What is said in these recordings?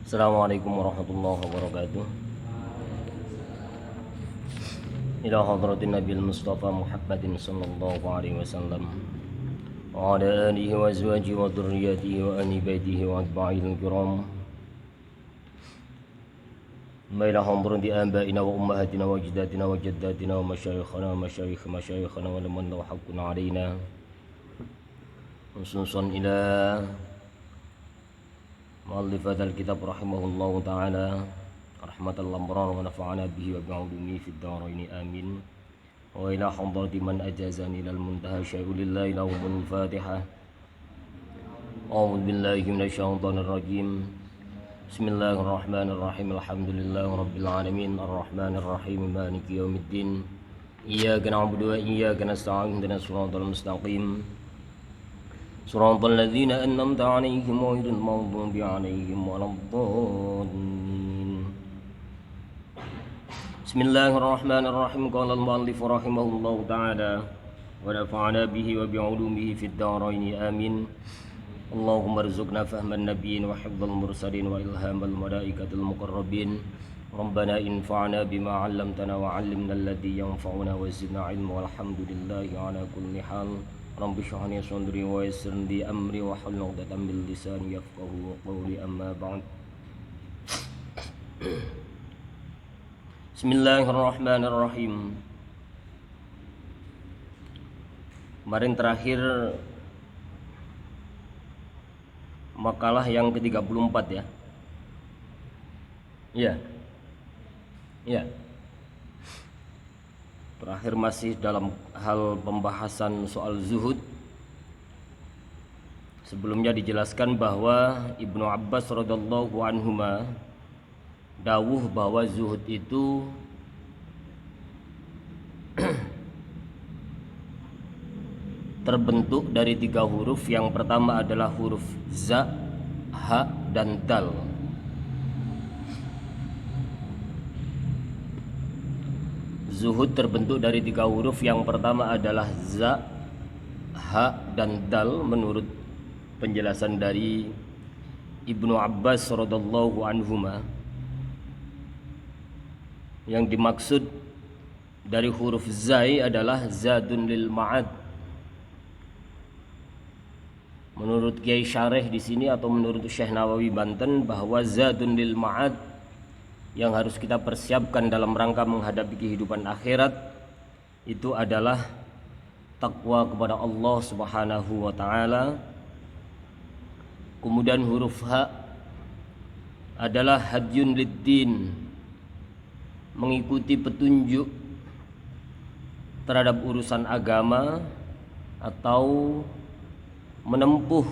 Assalamualaikum warahmatullahi wabarakatuh. Ila hadratin Nabil Mustafa Muhammadin sallallahu alaihi wasallam wa ala alihi wa azwajihi wa dhurriyyatihi wa ahli baitihi wa atba'ihil kiram. Ila hadrati abaina wa ummahatina wa ajdatina wa jaddatina wa masyayikhana wa masyayikhana wa liman lahu haqqun alaina. Khususan ila muallif hadzal kitab rahimahullahu taala rahmatal lamrar wa nafa'ana bihi wa bi'ulumihi fid dharain amin. Wa ila hadrati man ajazani lal muntaha syai'ulillahi lahumul fatihah. A'udzu billahi minasyaitonir rajim. Bismillahirrahmanirrahim. Alhamdulillahi rabbil alamin arrahmanir rahim maliki yaumiddin. Iyyaka na'budu wa iyyaka nasta'in ihdinas siratal mustaqim. Suratul ladzina an'amta 'alaihim ghairil maghdubi 'alaihim waladdallin. Bismillahirrahmanirrahim. Qala al-mu'allif rahimahullahu ta'ala wa nafa'ana bihi wa bi'ulumihi fid dharain amin. Allahumma arzuqna fahman nabiyyin wa hifdzal mursalin wa ilhamal malaikatil muqarrabin. Rabbana infa'na bima 'allamtana wa 'allimna alladhi yanfa'una wa zidna 'ilma walhamdulillahi 'ala kulli hal. Rabbi shrah li sadri wa yassir li amri wa hlul 'uqdatam min lisani yafqahu qawli amma ba'd. Bismillahirrahmanirrahim. Kemarin terakhir makalah yang ke-34 ya. Iya. Iya. Terakhir masih dalam hal pembahasan soal zuhud. Sebelumnya dijelaskan bahwa Ibnu Abbas radhiyallahu anhuma dawuh bahwa zuhud itu terbentuk dari 3 huruf. Yang pertama adalah huruf za, ha, dan dal. Zuhud terbentuk dari 3 huruf. Yang pertama adalah za, ha, dan dal menurut penjelasan dari Ibnu Abbas radhiyallahu anhuma. Yang dimaksud dari huruf zai adalah zadun lil ma'ad. Menurut Kiai Syarih di sini atau menurut Syekh Nawawi Banten bahwa zadun lil ma'ad yang harus kita persiapkan dalam rangka menghadapi kehidupan akhirat itu adalah takwa kepada Allah Subhanahu wa taala. Kemudian huruf ha adalah hadyun lid-din, mengikuti petunjuk terhadap urusan agama atau menempuh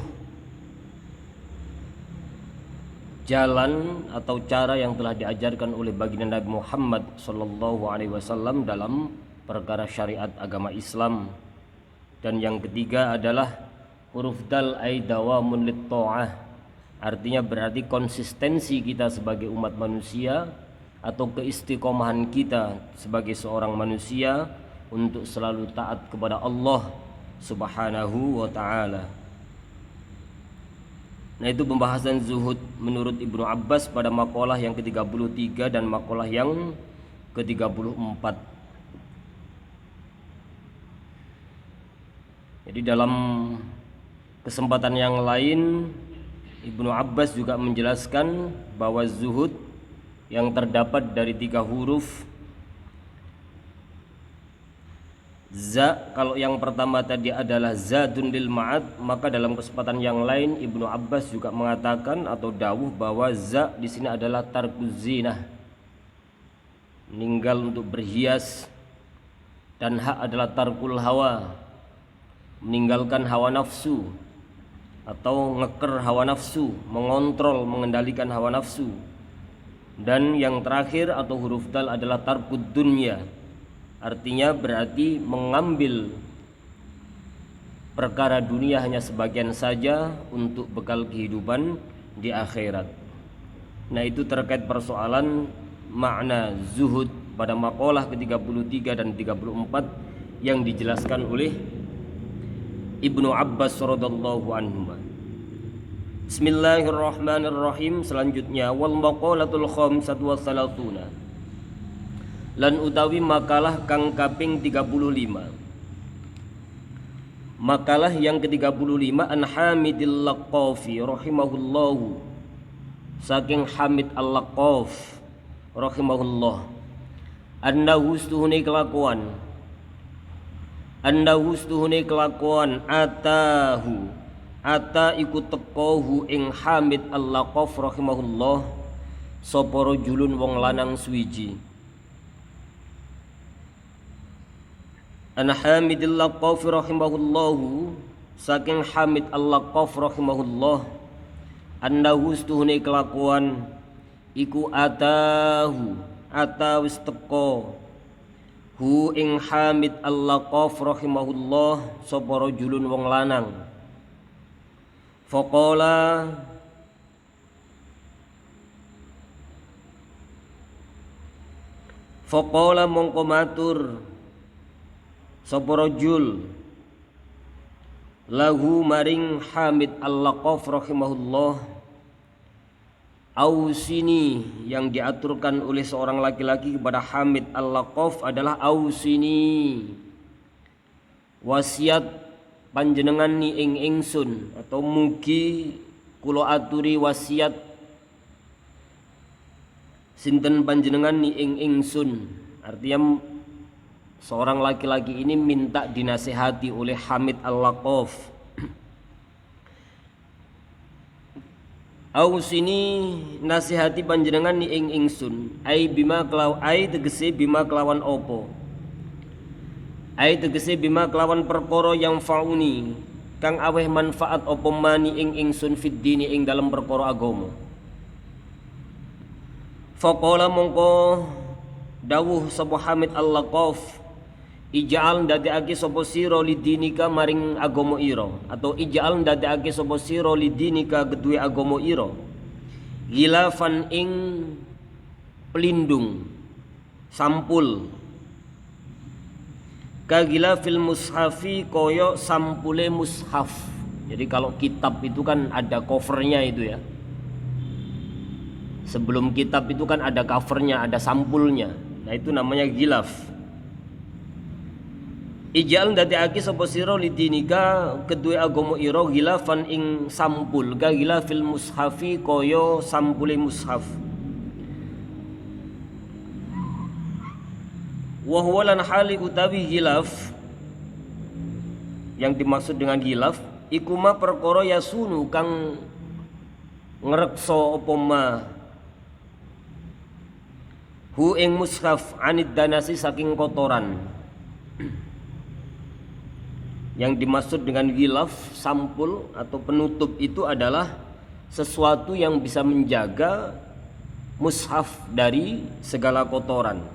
jalan atau cara yang telah diajarkan oleh baginda Nabi Muhammad sallallahu alaihi wasallam dalam perkara syariat agama Islam. Dan yang ketiga adalah huruf dal ay dawamun lit ta'ah. Artinya berarti konsistensi kita sebagai umat manusia atau keistiqomahan kita sebagai seorang manusia untuk selalu taat kepada Allah Subhanahu wa taala. Nah, itu pembahasan zuhud menurut Ibnu Abbas pada makalah yang ke-33 dan makalah yang ke-34. Jadi dalam kesempatan yang lain Ibnu Abbas juga menjelaskan bahwa zuhud yang terdapat dari 3 huruf za, kalau yang pertama tadi adalah zadun lil ma'ad, maka dalam kesempatan yang lain Ibnu Abbas juga mengatakan atau dawuh bahwa za di sini adalah tarkuz zinah, meninggal untuk berhias, dan ha adalah tarkul hawa, meninggalkan hawa nafsu atau ngeker hawa nafsu, mengontrol, mengendalikan hawa nafsu. Dan yang terakhir atau huruf dal adalah tarkud dunya. Artinya berarti mengambil perkara dunia hanya sebagian saja untuk bekal kehidupan di akhirat. Nah, itu terkait persoalan makna zuhud pada makalah ke-33 dan 34 yang dijelaskan oleh Ibnu Abbas radhiyallahu anhu. Bismillahirrahmanirrahim. Selanjutnya wal maqalatul khamsatu wassalatuna, lan utawi makalah kang kaping 35. Makalah yang ke-35 an Hamidil Laqafi rahimahullahu, saking Hamid Al-Laqaf rahimahullah, annahu stuhune kelakuan atahu, ata iku tekohu ing Hamid Al-Laqaf rahimahullah sapa rajulun wong lanang suwiji. An Hamidil Laqaf rahimahullahu, saking Hamid Al-Laqaf rahimahullah, annahu stuhune kelakuan iku atahu, atawis teko hu ing Hamid Al-Laqaf rahimahullah sapa rajulun wong lanang. Faqala mongko matur sapa rajul lahu maring Hamid Al-Laqaf rahimahullah, ausini, yang diaturkan oleh seorang laki-laki kepada Hamid Al-Laqaf adalah ausini, wasiat panjenengan ni ing ingsun, atau mugi kula aturi wasiat sinten panjenengan ni ing ingsun. Artinya seorang laki-laki ini minta dinasihati oleh Hamid Al-Laqaf. Ausini, nasihati panjenengan ni ing ingsun, ai bima kelaw, ai tegese bima kelawan opo, ai tegese bima kelawan perkara yang fauni kang aweh manfaat opo mani ing ingsun fid dini ing dalam perkara agama. Faqala mongko dawuh sapa Hamid Al-Laqaf, ija'al ndadekake sapa sira lidinika maring agama ira, atau ija'al ndadekake sapa sira lidinika kedue agama ira, ghilafan ing pelindung, sampul, ka ghilafil mushafi, koyo sampule mushaf. Jadi kalau kitab itu kan ada covernya itu ya, sebelum kitab itu kan ada covernya, ada sampulnya, nah itu namanya ghilaf. Ijal ndadekake sapa sira lidinika kedue agama ira ghilafan ing sampul, ka ghilafil mushafi, kaya sampule mushaf. Wa huwa lan hali utawi ghilaf, yang dimaksud dengan ghilaf iku ma perkara yasunu kang ngreksa apa ma hu ing mushaf anid danasi, saking kotoran. Yang dimaksud dengan ghilaf, sampul atau penutup, itu adalah sesuatu yang bisa menjaga mushaf dari segala kotoran.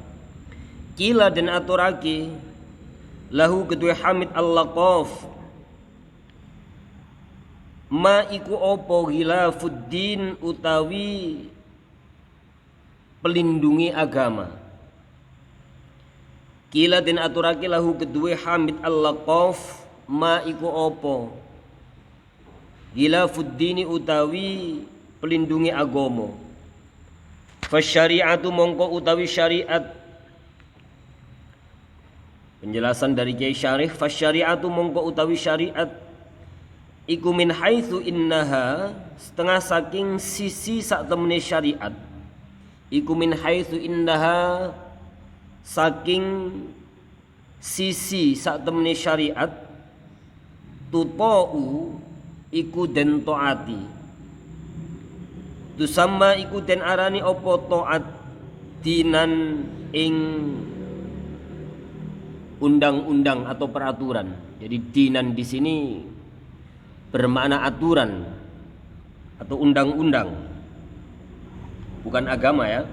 Kila dan aturaki lahu kedua Hamid Al-Laqaf, ma iku opo ghilafuddin utawi pelindungi agama. Kila dan aturaki lahu kedua Hamid Al-Laqaf, ma iku opo ghilafuddini utawi pelindungi agama. Fasyari'atu mongko utawi syariat, penjelasan dari Kiai Syarih, fasyari'atu mongko utawi syariat iku min haitsu innaha, setengah saking sisi sak temene syariat, iku min haitsu innaha, saking sisi sak temene syariat, tutau iku den taati, tusamma iku den arani opo taat, dinan ing undang-undang atau peraturan. Jadi dinan di sini bermakna aturan atau undang-undang, bukan agama ya.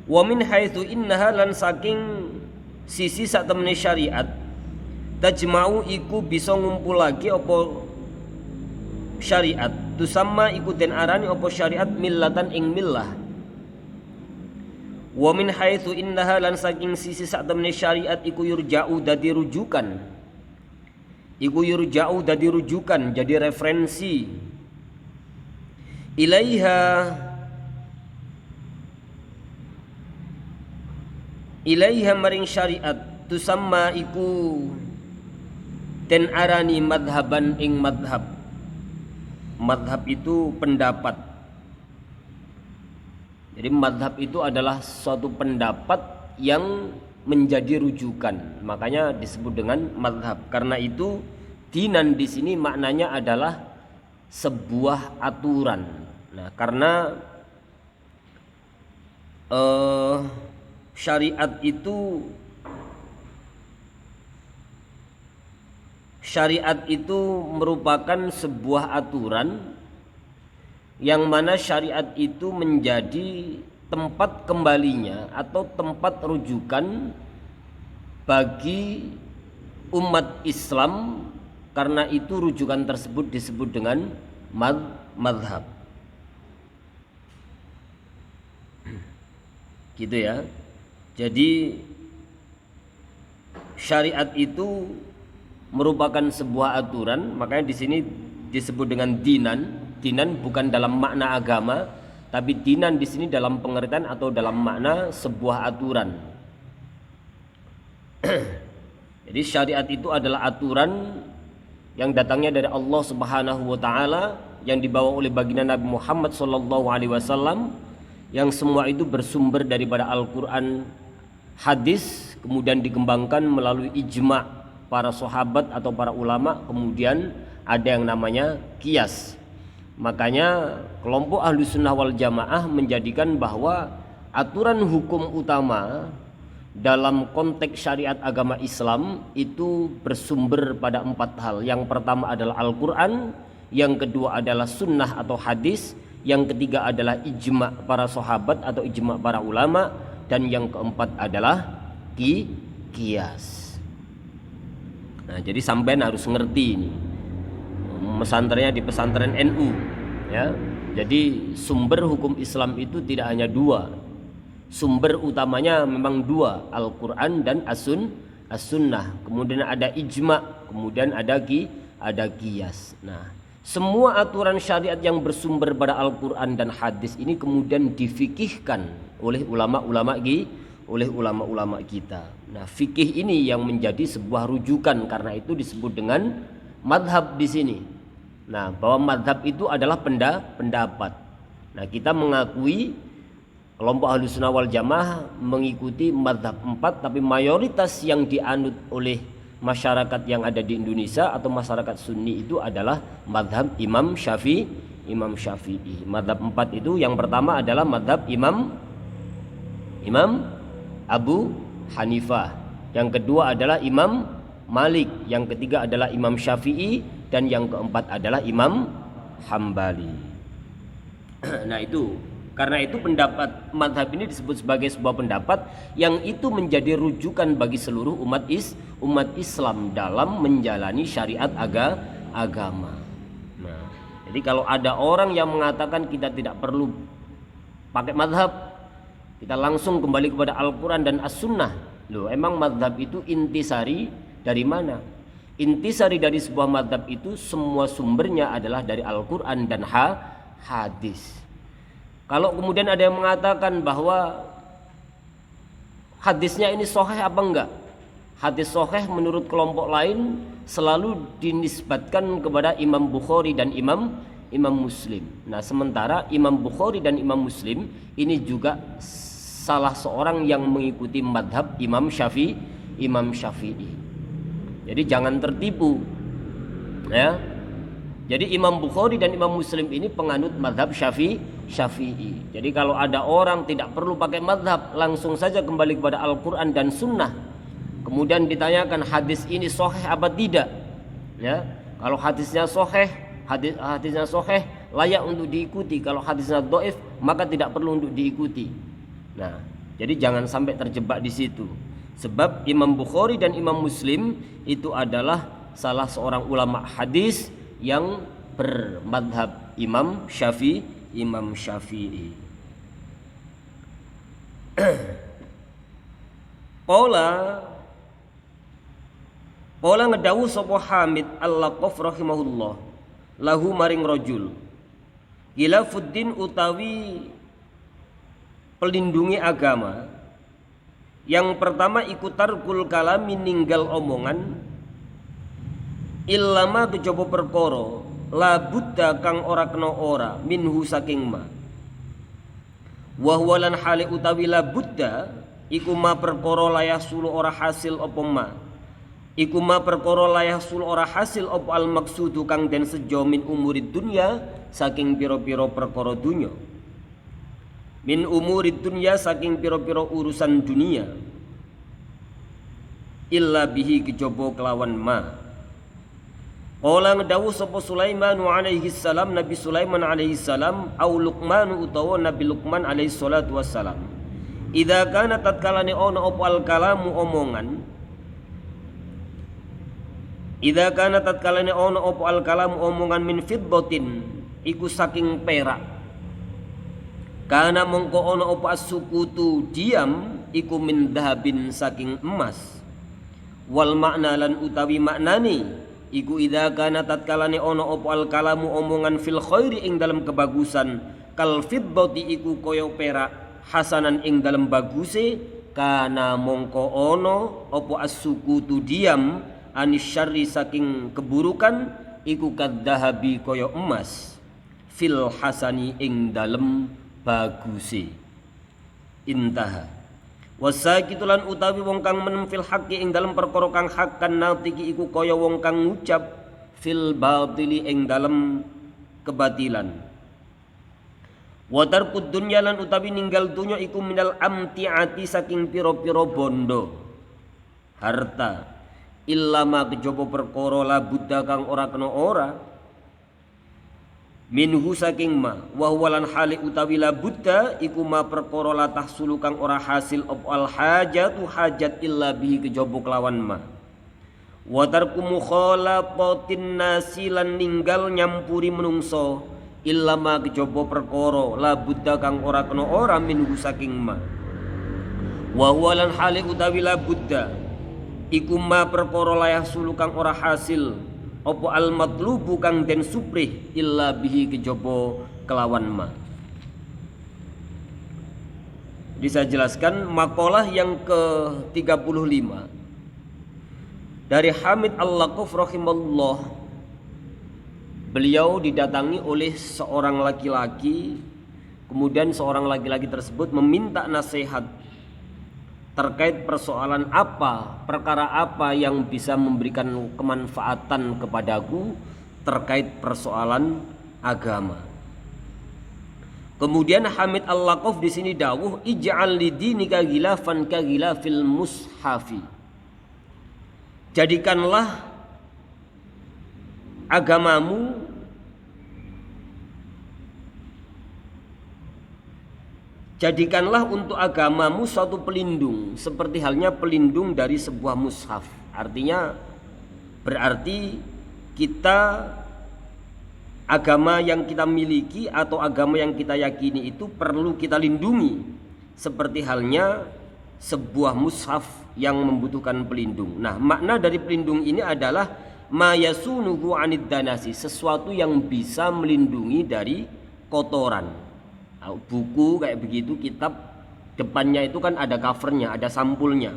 Wa min haitsu innaha, lan saking sisi sak temene syariat, tajma'u iku bisa ngumpul lagi opo syariat, tusamma iku den arani opo syariat millatan ing millah. Wa min haitsu innaha, lan saking sisi sak temene syariat iku yurja'u dadi rujukan, iku yurja'u dadi rujukan, jadi referensi, ilaiha maring syariat tusamma iku den arani madhaban ing madhab. Madhab itu pendapat. Jadi madhab itu adalah suatu pendapat yang menjadi rujukan, makanya disebut dengan madhab. Karena itu dinan di sini maknanya adalah sebuah aturan. Nah, karena syariat itu merupakan sebuah aturan yang mana syariat itu menjadi tempat kembalinya atau tempat rujukan bagi umat Islam. Karena itu rujukan tersebut disebut dengan madhab. Gitu ya. Jadi syariat itu merupakan sebuah aturan, makanya di sini disebut dengan dinan. Dinan bukan dalam makna agama, tapi dinan di sini dalam pengertian atau dalam makna sebuah aturan. Jadi syariat itu adalah aturan yang datangnya dari Allah Subhanahu wa taala, yang dibawa oleh baginda Nabi Muhammad sallallahu alaihi wasallam, yang semua itu bersumber daripada Al-Qur'an, hadis, kemudian dikembangkan melalui ijma' para sahabat atau para ulama, kemudian ada yang namanya qiyas. Makanya kelompok ahlu sunnah wal jamaah menjadikan bahwa aturan hukum utama dalam konteks syariat agama Islam itu bersumber pada 4 hal. Yang pertama adalah Al-Quran, yang kedua adalah sunnah atau hadis, yang ketiga adalah ijma' para sahabat atau ijma' para ulama, dan yang keempat adalah qiyas. Nah, jadi sampean harus ngerti ini. Pesantrennya di pesantren NU ya. Jadi sumber hukum Islam itu tidak hanya 2. Sumber utamanya memang 2, Al-Quran dan As-Sunnah. Kemudian ada ijma', kemudian ada qiyas. Nah, semua aturan syariat yang bersumber pada Al-Quran dan hadis ini kemudian difikihkan oleh ulama-ulama kita. Nah, fikih ini yang menjadi sebuah rujukan, karena itu disebut dengan madhab di sini. Nah, bahwa madhab itu adalah pendapat. Nah, kita mengakui kelompok Ahlussunnah wal Jamaah mengikuti madhab 4, tapi mayoritas yang dianut oleh masyarakat yang ada di Indonesia atau masyarakat Sunni itu adalah madhab Imam Syafi'i. Madhab 4 itu yang pertama adalah madhab Imam Abu Hanifah, yang kedua adalah Imam Malik, yang ketiga adalah Imam Syafi'i, dan yang keempat adalah Imam Hambali. Nah, itu karena itu pendapat madhab ini disebut sebagai sebuah pendapat yang itu menjadi rujukan bagi seluruh umat Islam dalam menjalani syariat agama. Nah, jadi kalau ada orang yang mengatakan kita tidak perlu pakai madhab, kita langsung kembali kepada Al-Quran dan As-Sunnah. Loh, emang madhab itu intisari dari mana? Intisari dari sebuah madhab itu semua sumbernya adalah dari Al-Quran dan hadis. Kalau kemudian ada yang mengatakan bahwa hadisnya ini sahih apa enggak? Hadis sahih menurut kelompok lain selalu dinisbatkan kepada Imam Bukhari dan Imam Muslim. Nah, sementara Imam Bukhari dan Imam Muslim ini juga salah seorang yang mengikuti madhab Imam Syafi'i. Jadi jangan tertipu ya. Jadi Imam Bukhari dan Imam Muslim ini penganut madhab Syafi'i. Jadi kalau ada orang tidak perlu pakai madhab, langsung saja kembali kepada Al-Quran dan Sunnah, kemudian ditanyakan hadis ini sahih apa tidak ya. Kalau hadisnya sahih, hadisnya sahih layak untuk diikuti. Kalau hadisnya dhaif, maka tidak perlu untuk diikuti. Nah, jadi jangan sampai terjebak di situ. Sebab Imam Bukhari dan Imam Muslim itu adalah salah seorang ulama hadis yang bermadhab Imam Syafi'i. Pola ngedawu sapa Hamid Al-Laqaf rahimahullah lahu maring rajul. Khilafuddin utawi pelindungi agama. Yang pertama iku tarkul kalami ninggal omongan illama kejaba perkara la budda kang ora kena ora minhu saking ma. Wa huwa lan hale utawi la budda iku ma perkara layah sulu ora hasil apa ma. Iku ma perkara layah sulu ora hasil apa al maksudu kang den sejo min umurid dunya saking pira-pira perkara dunya. Min umurid dunya saking pira-pira urusan dunia illa bihi kejaba kelawan ma. Qala ngedawu sapa Sulaiman alaihi salam, Nabi Sulaiman alaihi salam au Luqman utawa Nabi Luqman alaihi salatu wassalam. Idza kana tatkalane ono apa al kalamu omongan. Idza kana tatkalane ono apa al kalamu omongan min fiddatin iku saking perak. Karena mongko ono apa as-sukutu diam iku min dahabin saking emas. Wal makna lan utawi maknane iku idza kana tatkalane ono apa al kalamu omongan fil khairi ing dalam kebagusan kal fiddati iku kaya perak hasanan ing dalam baguse kana mongko ono apa as-sukutu diam anis syarri saking keburukan iku kaddahabi kaya emas fil hasani ing dalam baguse. Intaha. Wasakitulan utawi wong kang menem fil haqqi ing dalem perkara kang hak kan natiki iku kaya wong kang ngucap fil batili ing dalem kebatilan. Wa tarkud dunya lan utawi ninggal dunya iku minal amtiati saking pira-pira bondo harta illa ma kejaba perkara la buddha kang ora kena ora minhu saking ma wa huwa lan hali utawi la buddha iku ma perkara la tahsulu kang ora hasil op al hajatu hajat illa bihi kejaba kelawan ma wa tarku mukhalatatin nasi lan ninggal nyampuri menungso illa ma kejaba perkara la buddha kang ora kena ora minhu saking ma wa huwa lan hali utawi la buddha iku ma perkara la yahsulu kang ora hasil opo al matlubu kang den suprih illa bihi kejaba kelawan ma. Bisa jelaskan makalah yang ke-35 dari Hamid Al-Laqaf rahimahullah. Beliau didatangi oleh seorang laki-laki, kemudian seorang laki-laki tersebut meminta nasihat terkait persoalan apa, perkara apa yang bisa memberikan kemanfaatan kepadaku terkait persoalan agama. Kemudian Hamid Al-Laqaf di sini dawuh ij'al lidinika ghilafan ka ghilafil mushafi. Jadikanlah agamamu jadikanlah untuk agamamu suatu pelindung seperti halnya pelindung dari sebuah mushaf. Artinya berarti kita agama yang kita miliki atau agama yang kita yakini itu perlu kita lindungi seperti halnya sebuah mushaf yang membutuhkan pelindung. Nah, makna dari pelindung ini adalah mayasunuhu anid danasi, sesuatu yang bisa melindungi dari kotoran. Buku kayak begitu, kitab depannya itu kan ada covernya, ada sampulnya.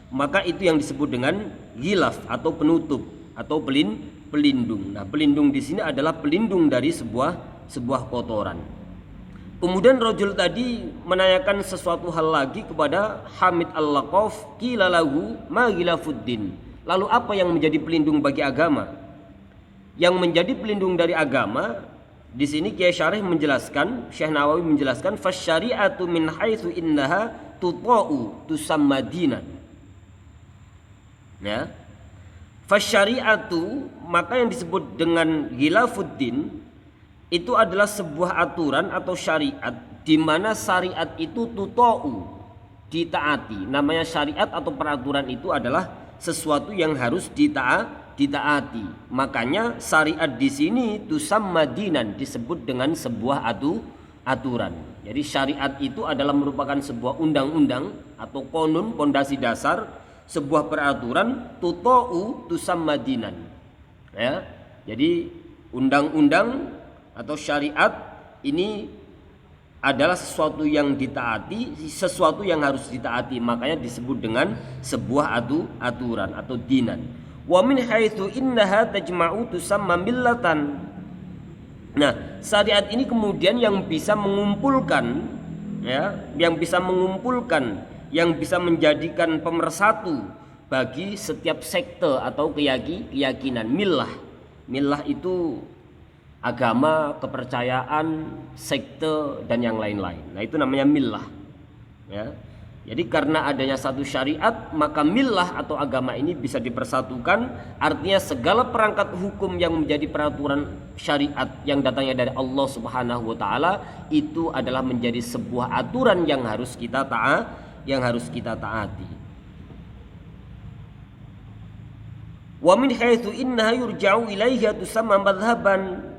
Maka itu yang disebut dengan ghilaf atau penutup atau pelindung. Nah, pelindung di sini adalah pelindung dari sebuah kotoran. Kemudian rajul tadi menanyakan sesuatu hal lagi kepada Hamid Al-Laqaf, qila lahu ma ghilafuddin. Lalu apa yang menjadi pelindung bagi agama? Yang menjadi pelindung dari agama di sini Kiai Syarih menjelaskan, Syekh Nawawi menjelaskan fasyari'atu min haitsu innaha tuta'u tusamma dinan. Ya. Fasyari'atu, maka yang disebut dengan ghilafuddin itu adalah sebuah aturan atau syariat di mana syariat itu tuta'u, ditaati. Namanya syariat atau peraturan itu adalah sesuatu yang harus ditaati. Makanya syariat di sini tusamma dinan, disebut dengan sebuah aturan. Jadi syariat itu adalah merupakan sebuah undang-undang atau konun, pondasi dasar, sebuah peraturan tuta'u tusamma dinan. Ya. Jadi undang-undang atau syariat ini adalah sesuatu yang ditaati, sesuatu yang harus ditaati, makanya disebut dengan sebuah aturan atau dinan. Wa min haitsu innaha tajma'u tusamma millatan. Nah, syariat ini kemudian yang bisa mengumpulkan, ya, yang bisa menjadikan pemersatu bagi setiap sekte atau keyakinan. Millah itu agama, kepercayaan, sekte dan yang lain-lain. Nah, itu namanya millah. Ya. Jadi karena adanya satu syariat, maka millah atau agama ini bisa dipersatukan. Artinya segala perangkat hukum yang menjadi peraturan syariat yang datangnya dari Allah Subhanahu wa taala itu adalah menjadi sebuah aturan yang harus kita taati. Wa min haitsu innaha yurja'u ilaiha tusamma madhhaban.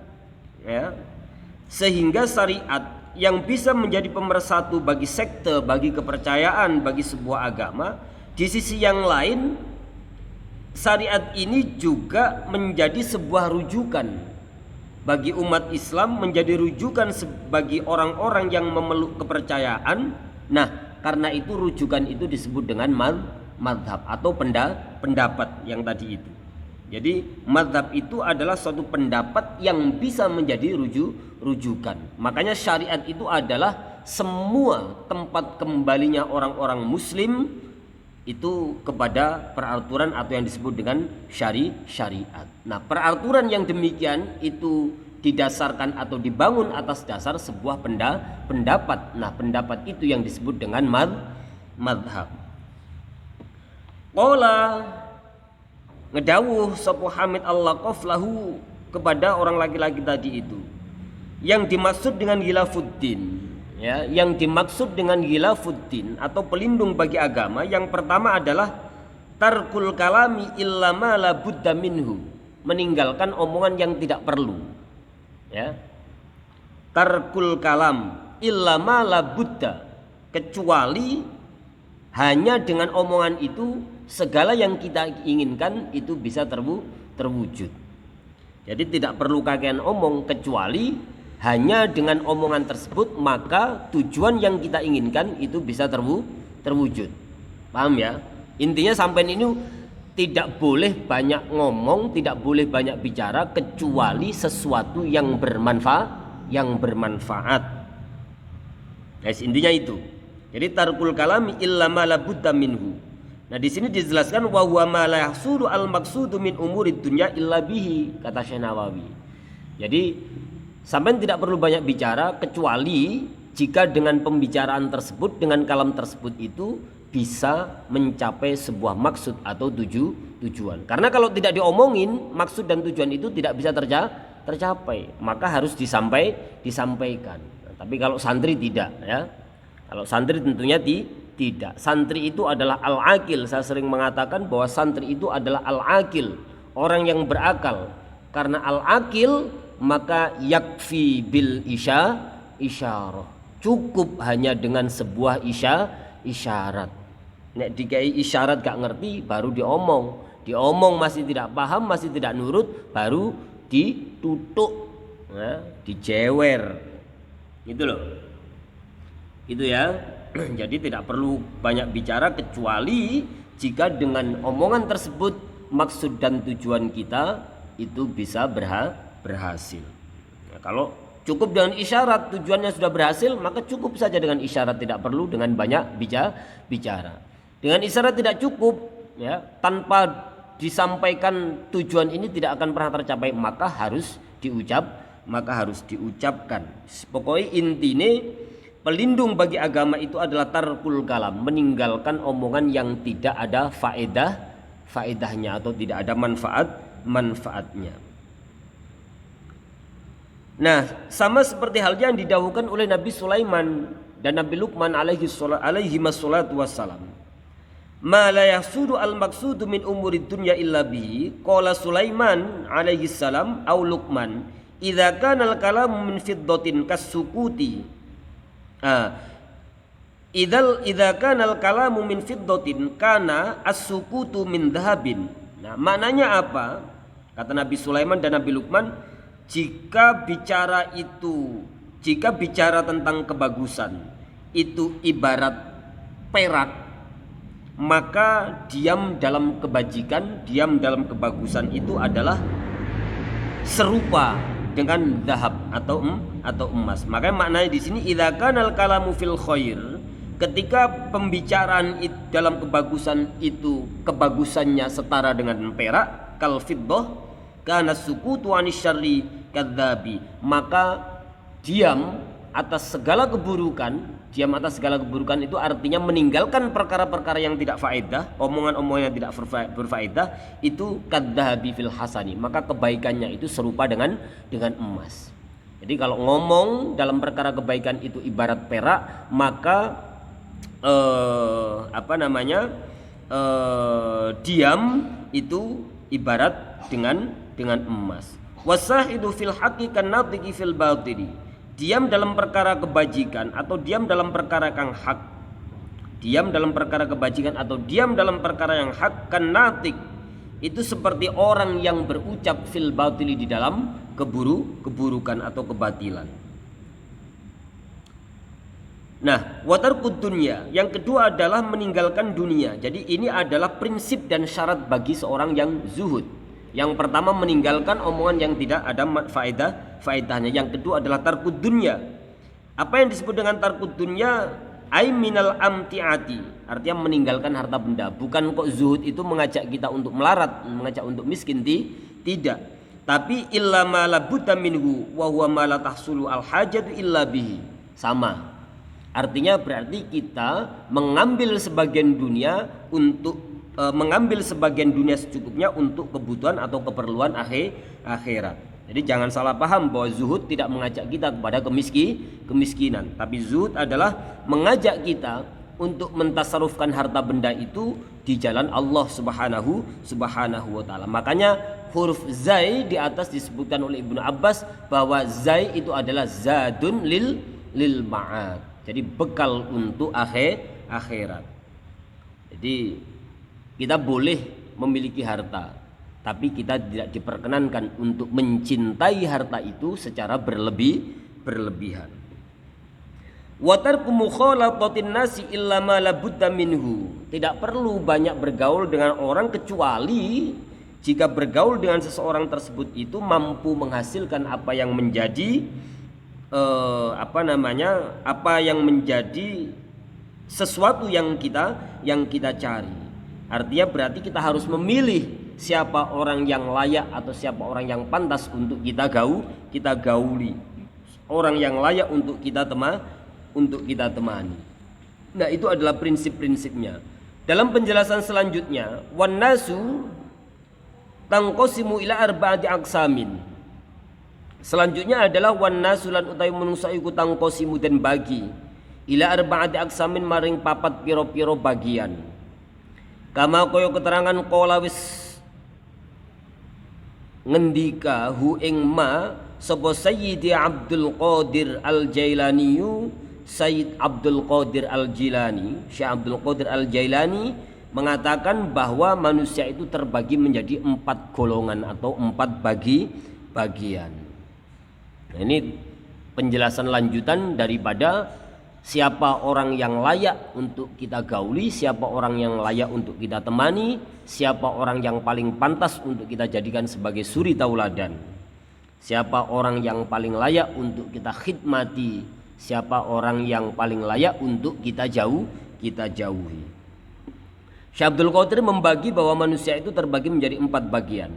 Ya, sehingga syariat yang bisa menjadi pemersatu bagi sekte, bagi kepercayaan, bagi sebuah agama, di sisi yang lain syariat ini juga menjadi sebuah rujukan bagi umat Islam, menjadi rujukan bagi orang-orang yang memeluk kepercayaan. Nah, karena itu rujukan itu disebut dengan madhab atau pendapat yang tadi itu. Jadi madhab itu adalah suatu pendapat yang bisa menjadi rujukan. Makanya syariat itu adalah semua tempat kembalinya orang-orang muslim itu kepada peraturan atau yang disebut dengan syariat. Nah, peraturan yang demikian itu didasarkan atau dibangun atas dasar sebuah pendapat. Nah, pendapat itu yang disebut dengan madhab. Qala ngedawuh sapa Hamid al-Laqaf lahu kepada orang laki-laki tadi itu. Yang dimaksud dengan Ghilafuddin, ya, yang dimaksud dengan Ghilafuddin atau pelindung bagi agama yang pertama adalah tarkul kalami illa ma la budda minhu, meninggalkan omongan yang tidak perlu. Ya. Tarkul kalam illa ma la budda, kecuali hanya dengan omongan itu segala yang kita inginkan itu bisa terwujud. Jadi tidak perlu kakean omong, kecuali hanya dengan omongan tersebut maka tujuan yang kita inginkan itu bisa terwujud. Paham ya? Intinya sampai ini tidak boleh banyak ngomong, tidak boleh banyak bicara kecuali sesuatu yang bermanfaat. Guys, intinya itu. Jadi tarkul kalami illa ma la budda minhu. Nah, di sini dijelaskan wa huwa ma la yahsulu al maqsudu min umurid dunya illa bihi, kata Syekh Nawawi. Jadi sampean tidak perlu banyak bicara kecuali jika dengan pembicaraan tersebut, dengan kalam tersebut itu bisa mencapai sebuah maksud atau tujuan. Karena kalau tidak diomongin, maksud dan tujuan itu tidak bisa tercapai, maka harus disampaikan. Nah, tapi kalau santri tidak, ya. Kalau santri tentunya tidak. Santri itu adalah al-aqil. Saya sering mengatakan bahwa santri itu adalah al-aqil, orang yang berakal. Karena al-aqil maka yakfi bil isyarah. Cukup hanya dengan sebuah isyarat. Nek dikai isyarat gak ngerti baru diomong masih tidak paham, masih tidak nurut, baru ditutuk, ya, dijewer. Gitu loh. Itu ya. Jadi tidak perlu banyak bicara kecuali jika dengan omongan tersebut maksud dan tujuan kita itu bisa berhasil. Nah, kalau cukup dengan isyarat tujuannya sudah berhasil, maka cukup saja dengan isyarat, tidak perlu dengan banyak bicara. Dengan isyarat tidak cukup, ya, tanpa disampaikan tujuan ini tidak akan pernah tercapai, maka harus diucapkan. Pokoknya intinya pelindung bagi agama itu adalah tarkul kalam, meninggalkan omongan yang tidak ada faedahnya atau tidak ada manfaatnya. Nah, sama seperti halnya yang didahulukan oleh Nabi Sulaiman dan Nabi Luqman alaihi wassalatu wassalam. Ma la yahsudu al maqsudu min umurid dunya illa bihi, qala Sulaiman alaihi salam au Luqman, idza kana al kalamu min fiddatin kasukuti. Idza kana al-kalamu min fiddatin kana as-sukutu min dhahabin. Nah, maknanya apa? Kata Nabi Sulaiman dan Nabi Luqman, jika jika bicara tentang kebagusan itu ibarat perak, maka diam dalam kebajikan, diam dalam kebagusan itu adalah serupa dengan zahab atau emas. Makanya maknanya di sini idza kanal kalamu fil khair, ketika pembicaraan dalam kebagusan itu kebagusannya setara dengan perak, kal fiddah, kana sukutu anis syarri kadzabi, maka diam atas segala keburukan. Diam atas segala keburukan itu artinya meninggalkan perkara-perkara yang tidak faedah, omongan-omongan yang tidak berfaedah, itu kadzabi fil hasani, maka kebaikannya itu serupa dengan emas. Jadi kalau ngomong dalam perkara kebaikan itu ibarat perak, maka diam itu ibarat dengan emas. Wasahidu fil haqqi kan natiki fil batili, diam dalam perkara kebajikan atau diam dalam perkara yang hak, diam dalam perkara kebajikan atau diam dalam perkara yang hak, kan natik itu seperti orang yang berucap fil batili, di dalam keburukan atau kebatilan. Nah, watarkud dunya, yang kedua adalah meninggalkan dunia. Jadi ini adalah prinsip dan syarat bagi seorang yang zuhud. Yang pertama meninggalkan omongan yang tidak ada faedahnya. Yang kedua adalah tarkud dunya. Apa yang disebut dengan tarkud dunya? Ai minal amtiati, artinya meninggalkan harta benda. Bukan kok zuhud itu mengajak kita untuk melarat, mengajak untuk miskin, tidak. Tapi illa ma la budda minhu wa huwa ma la tahsulu al hajatu illa bihi. Sama. Artinya berarti kita mengambil sebagian dunia untuk mengambil sebagian dunia secukupnya untuk kebutuhan atau keperluan akhirat. Jadi jangan salah paham bahwa zuhud tidak mengajak kita kepada kemiskinan, tapi zuhud adalah mengajak kita untuk mentasarufkan harta benda itu di jalan Allah Subhanahu wa taala. Makanya huruf zai di atas disebutkan oleh Ibnu Abbas bahwa zai itu adalah zadun lil ma'ad. Jadi bekal untuk akhirat. Jadi kita boleh memiliki harta, tapi kita tidak diperkenankan untuk mencintai harta itu secara berlebihan. Wa tarku mukhalatatin nasi illa ma la budda minhu. Tidak perlu banyak bergaul dengan orang kecuali jika bergaul dengan seseorang tersebut itu mampu menghasilkan apa yang menjadi sesuatu yang kita cari. Artinya berarti kita harus memilih siapa orang yang layak atau siapa orang yang pantas untuk kita gauli, orang yang layak untuk kita temani. Nah, itu adalah prinsip-prinsipnya. Dalam penjelasan selanjutnya, wan nasu tangqasimu ila arba'ati aqsamin. Selanjutnya adalah wan nasu lan utawi manungsa iku tangqasimu den bagi ila arba'ati aqsamin maring papat piro-piro bagian. Kama koyo keterangan qala wis ngendika hu ing ma sapa Sayyidi Abdul Qadir Al-Jailani, Sayyid Abdul Qadir Al-Jilani, Syekh Abdul Qadir Al-Jailani mengatakan bahwa manusia itu terbagi menjadi 4 golongan atau 4 bagian. Nah, ini penjelasan lanjutan daripada siapa orang yang layak untuk kita gauli, siapa orang yang layak untuk kita temani, siapa orang yang paling pantas untuk kita jadikan sebagai suri tauladan, siapa orang yang paling layak untuk kita khidmati, siapa orang yang paling layak untuk kita jauhi. Syekh Abdul Qadir membagi bahwa manusia itu terbagi menjadi 4 bagian.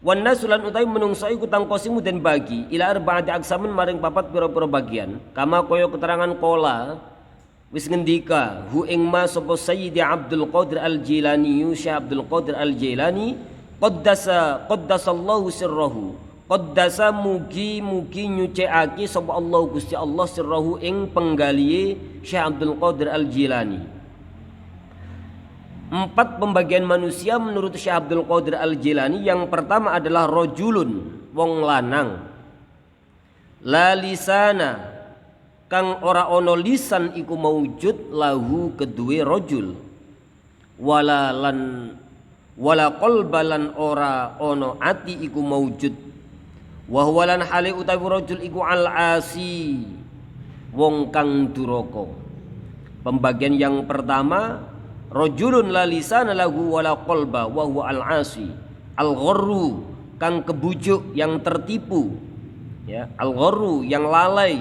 Wan nasulan utawi menungso iku tangqasimu den bagi ila arba'ati aqsamin maring papat pira-pira bagian. Kama kaya keterangan qala wis ngendika hu ing ma sapa Sayyidi Abdul Qadir Al-Jilani, Syekh Abdul Qadir Al-Jilani, qaddasallahu sirrahu. Qaddasa mugi nyucikake sapa Allah Gusti Allah sirrahu ing penggalihe Syekh Abdul Qadir Al-Jilani. 4 pembagian manusia menurut Syekh Abdul Qadir Al-Jilani. Yang pertama adalah rojulun, wong lanang, la lisana, kang ora ono lisan iku maujud lahu kedue rojul, wala qalbalan ora ono ati iku maujud, Wa huwa lan hale utawi rajul iku al-asi, wong kang duraka. Pembagian yang pertama, rajulun la lisana lahu wala qalba wa huwa al-asi, al-gharru kang kebujuk yang tertipu, ya, al-gharru yang lalai.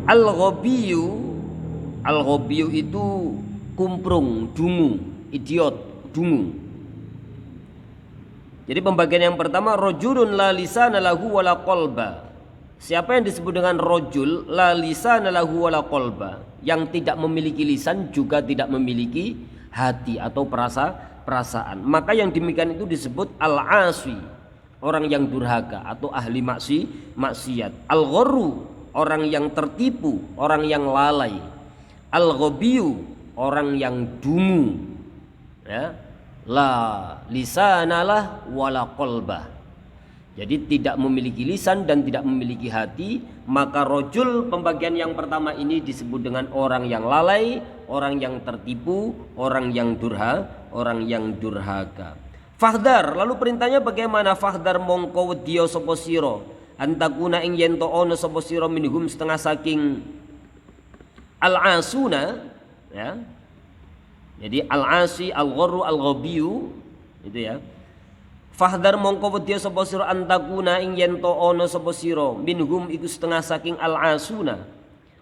Al-ghabiyu itu kumprung, dungu, idiot, dungu. Jadi pembagian yang pertama, rajulun la lisana lahu wala qalba. Siapa yang disebut dengan rajul la lisana lahu wala qalba, yang tidak memiliki lisan juga tidak memiliki hati atau perasaan. Maka yang demikian itu disebut al-asi, orang yang durhaka atau ahli maksiat. Al-gharru, orang yang tertipu, orang yang lalai. Al-ghabiyu, orang yang dungu, ya. La lisanalah wala qalbah, jadi tidak memiliki lisan dan tidak memiliki hati. Maka rajul pembagian yang pertama ini disebut dengan orang yang lalai, orang yang tertipu, orang yang durhaka. Fahdar, lalu perintahnya bagaimana? Fahdar mongko wedya sapa sira antakuna ing yen to ana sapa sira minhum setengah saking al-asuna, ya. Jadi al-asi, al-gharru, al-ghabiyu itu, ya. Fahdar mongko wedya sapa sira antakuna ing yen to ana sapa sira minhum iku setengah saking al-asuna,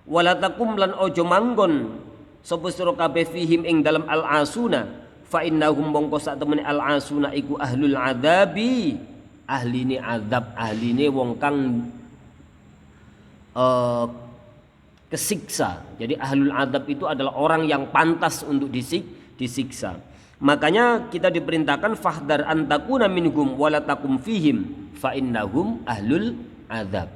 wala takum lan ojo manggon sapa sira kabeh fihim ing dalam al-asuna, fa innahum mongko sak temene al-asuna iku ahlul adabi, ahline azab, ahline wong kang kesiksa. Jadi ahlul adab itu adalah orang yang pantas untuk disiksa. Makanya kita diperintahkan fahdar antakuna minhum wala takum fihim fa innahum ahlul adab.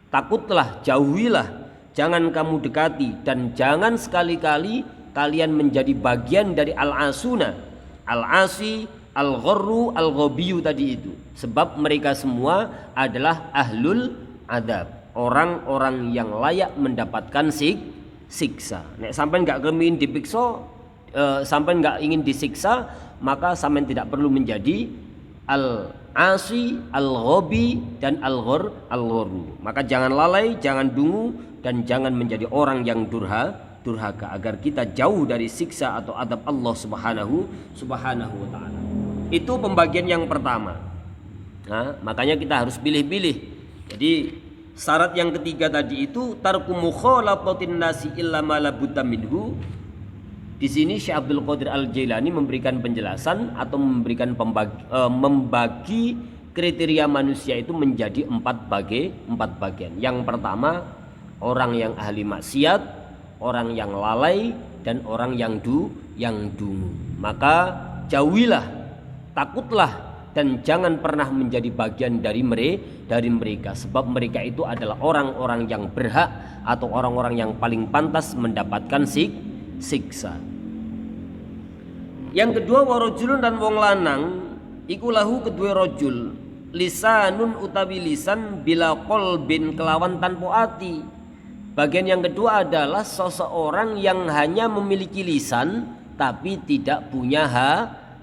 Takutlah, jauhilah, jangan kamu dekati dan jangan sekali-kali kalian menjadi bagian dari al-asuna, al-asi, al-gharru, al-ghabiyu tadi itu. Sebab mereka semua adalah ahlul adab, orang-orang yang layak mendapatkan siksa. Nek sampai nggak ingin dipiksa, sampai nggak ingin disiksa, maka sampai tidak perlu menjadi al-asi, al-ghabi dan al-gharru. Maka jangan lalai, jangan dungu, dan jangan menjadi orang yang durhaka agar kita jauh dari siksa atau adab Allah Subhanahu wa taala. Itu pembagian yang pertama. Nah, makanya kita harus pilih-pilih. Jadi syarat yang ketiga tadi itu tarku mukhalatatin nasi illa ma la budda minhu. Di sini Syekh Abdul Qadir Al-Jailani memberikan penjelasan atau memberikan membagi kriteria manusia itu menjadi empat bagian. Yang pertama, orang yang ahli maksiat, orang yang lalai, dan orang yang dungu. Maka jauhilah, takutlah, dan jangan pernah menjadi bagian dari mereka, sebab mereka itu adalah orang-orang yang berhak atau orang-orang yang paling pantas mendapatkan siksa. Yang kedua, warajulun dan wong lanang iku lahu kedua rajul lisanun utawi lisan bila qalbin kelawan tanpa ati. Bagian yang kedua adalah seseorang yang hanya memiliki lisan tapi tidak punya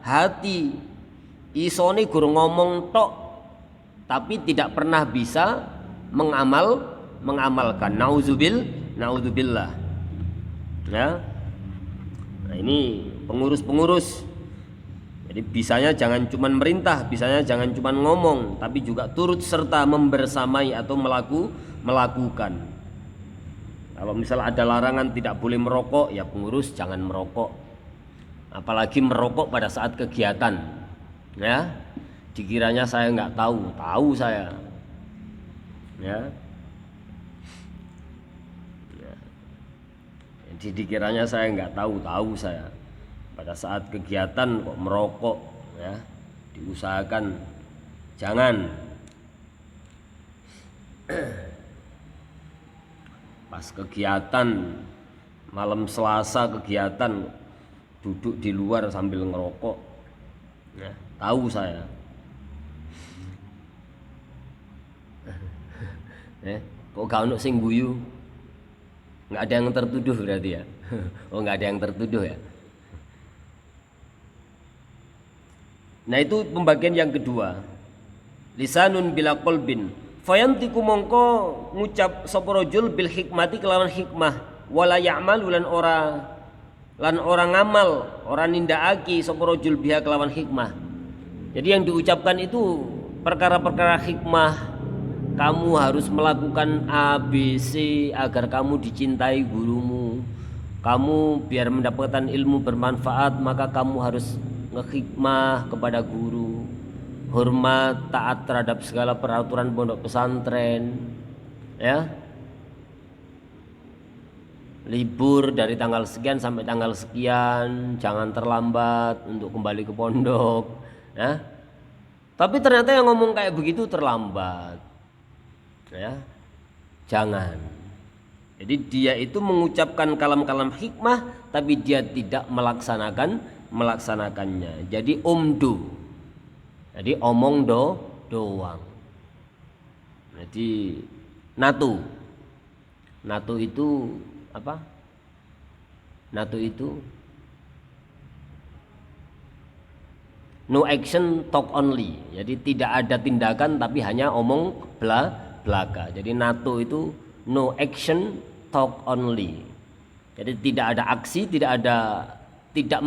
hati. Isone gur ngomong tok tapi tidak pernah bisa mengamalkan. Nauzubillah. Ya. Nah, ini pengurus. Jadi bisanya jangan cuma merintah, bisanya jangan cuma ngomong, tapi juga turut serta membersamai atau melakukan. Kalau misalnya ada larangan tidak boleh merokok, ya pengurus jangan merokok. Apalagi merokok pada saat kegiatan. Ya, dikiranya saya nggak tahu saya. Ya. Jadi dikiranya saya nggak tahu saya. Pada saat kegiatan kok merokok, ya, diusahakan jangan. Pas kegiatan malam Selasa kegiatan duduk di luar sambil ngerokok, ya, tahu saya. Kok gak ono sing guyu? Nggak ada yang tertuduh berarti ya? Oh, nggak ada yang tertuduh ya? Nah itu pembagian yang kedua. Lisanun bila qalbin fayantiku mongko ngucap sapa rajul bil hikmati kelawan hikmah wala ya'malu lan ora ngamal, ora nindakake sapa rajul biha kelawan hikmah. Jadi yang diucapkan itu perkara-perkara hikmah. Kamu harus melakukan A, B, C agar kamu dicintai gurumu. Kamu biar mendapatkan ilmu bermanfaat maka kamu harus ngehikmah kepada guru. Hormat, taat terhadap segala peraturan pondok pesantren. Ya. Libur dari tanggal sekian sampai tanggal sekian, jangan terlambat untuk kembali ke pondok. Ya. Tapi ternyata yang ngomong kayak begitu terlambat. Ya, jangan. Jadi dia itu mengucapkan kalam-kalam hikmah tapi dia tidak melaksanakannya. Jadi omdo. Jadi omong doang. Jadi natu itu apa? Natu itu no action talk only. Jadi tidak ada tindakan tapi hanya omong belaka. Jadi NATO itu no action talk only. Jadi tidak ada aksi, tidak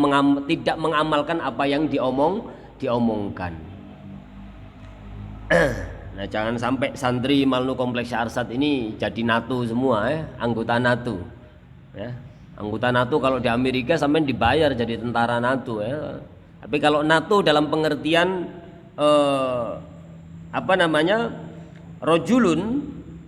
mengamalkan apa yang diomongkan. Nah, jangan sampai santri Malnu Kompleks Arsad ini jadi NATO semua anggota NATO. Ya. Anggota NATO kalau di Amerika sampai dibayar jadi tentara NATO ya. Tapi kalau NATO dalam pengertian rojulun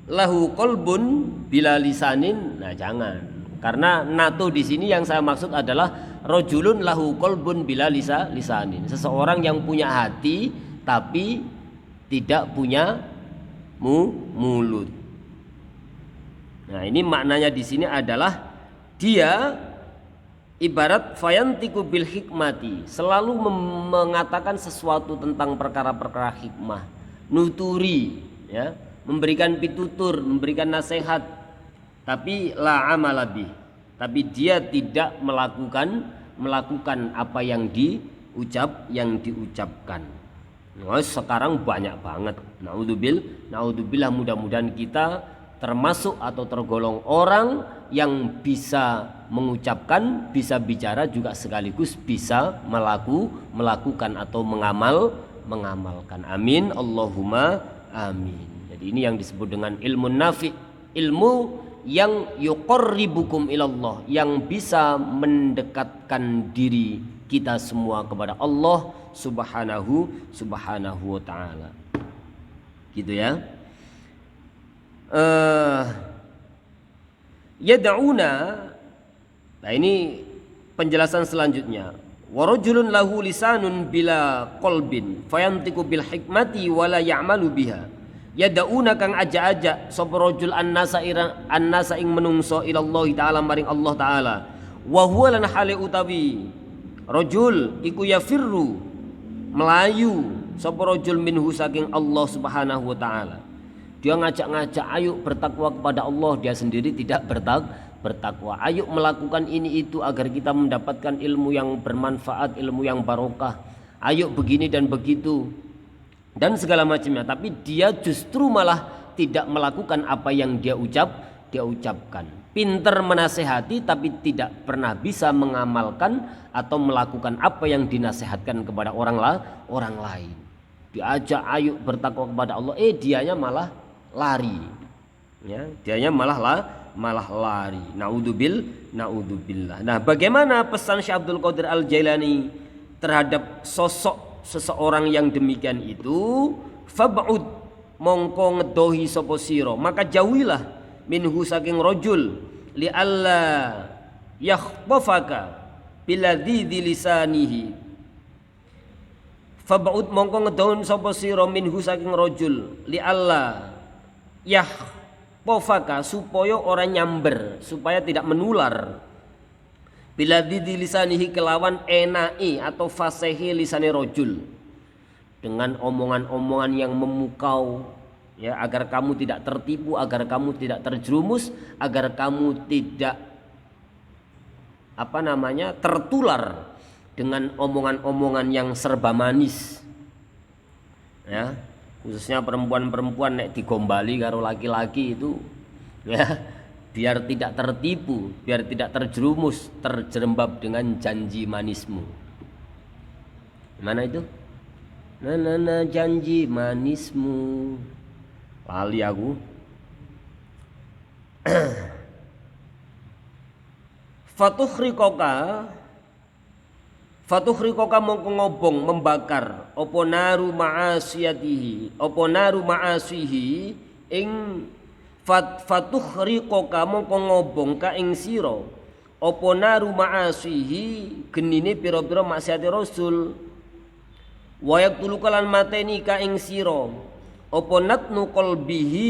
lahu qalbun bila lisanin, nah jangan. Karena NATO di sini yang saya maksud adalah rojulun lahu qalbun bila lisanin. Seseorang yang punya hati tapi tidak punya mulut. Nah, ini maknanya di sini adalah dia ibarat fayantiku bil hikmati, selalu mengatakan sesuatu tentang perkara-perkara hikmah, nuturi ya, memberikan pitutur, memberikan nasihat, tapi la amalabih, tapi dia tidak melakukan apa yang diucapkan. Nah, sekarang banyak banget. Naudzubillah, mudah-mudahan kita termasuk atau tergolong orang yang bisa mengucapkan, bisa bicara juga sekaligus bisa melakukan atau mengamalkan. Amin, Allahumma amin. Jadi ini yang disebut dengan ilmu nafi, ilmu yang yuqarribukum ilallah, yang bisa mendekatkan diri kita semua kepada Allah subhanahu wa ta'ala. Gitu ya. Yad'una. Nah, ini penjelasan selanjutnya. Wa rajulun lahu lisanun bila qalbin fayantiqu bil hikmati wala ya'malu biha. Yad'una kang aja-aja sapa rajul annasa ing menungso ila Allah taala maring Allah taala. Wa huwa lan hale utawi rajul iku yafirru melayu sapa rajul minhu saking Allah subhanahu wa taala. Dia ngajak-ngajak ayo bertakwa kepada Allah, dia sendiri tidak bertakwa. Ayo melakukan ini itu agar kita mendapatkan ilmu yang bermanfaat, ilmu yang barokah. Ayo begini dan begitu dan segala macamnya, tapi dia justru malah tidak melakukan apa yang dia ucapkan. Pinter menasehati tapi tidak pernah bisa mengamalkan atau melakukan apa yang dinasehatkan kepada orang lain. Diajak ayo bertakwa kepada Allah, dianya malah lari. Ya, dianya malah lari. Naudzubillah. Nah, bagaimana pesan Syekh Abdul Qadir Al-Jailani terhadap sosok seseorang yang demikian itu? Fab'ud, mongko ngedohi sapa sira, maka jauhilah minhu saking rajul li alla yakhbafaka biladzi lisanihi. Fab'ud, mongko ngedohi sapa sira minhu saking rajul li alla yakhbafaka, supaya orang nyamber, supaya tidak menular. Biladzi lisanihi, kelawan enai atau fasehi lisane rajul, dengan omongan-omongan yang memukau ya, agar kamu tidak tertipu, agar kamu tidak terjerumus, agar kamu tidak tertular dengan omongan-omongan yang serba manis. Ya, khususnya perempuan-perempuan nek digombali karo laki-laki itu ya, biar tidak tertipu, biar tidak terjerumus, terjerembab dengan janji manismu. Mana itu? Nah, janji manismu. Lali aku. Fatukhriqoka mongko ngobong membakar apa naru ma'asiyatihi apa naru ma'asihi ing fatukhriqoka mongko ngobong ka ing sira apa naru ma'asihi genine pira-pira maksiate Rasul wa yaqtuluka lan mateni ka ing sira apa natnu qalbihi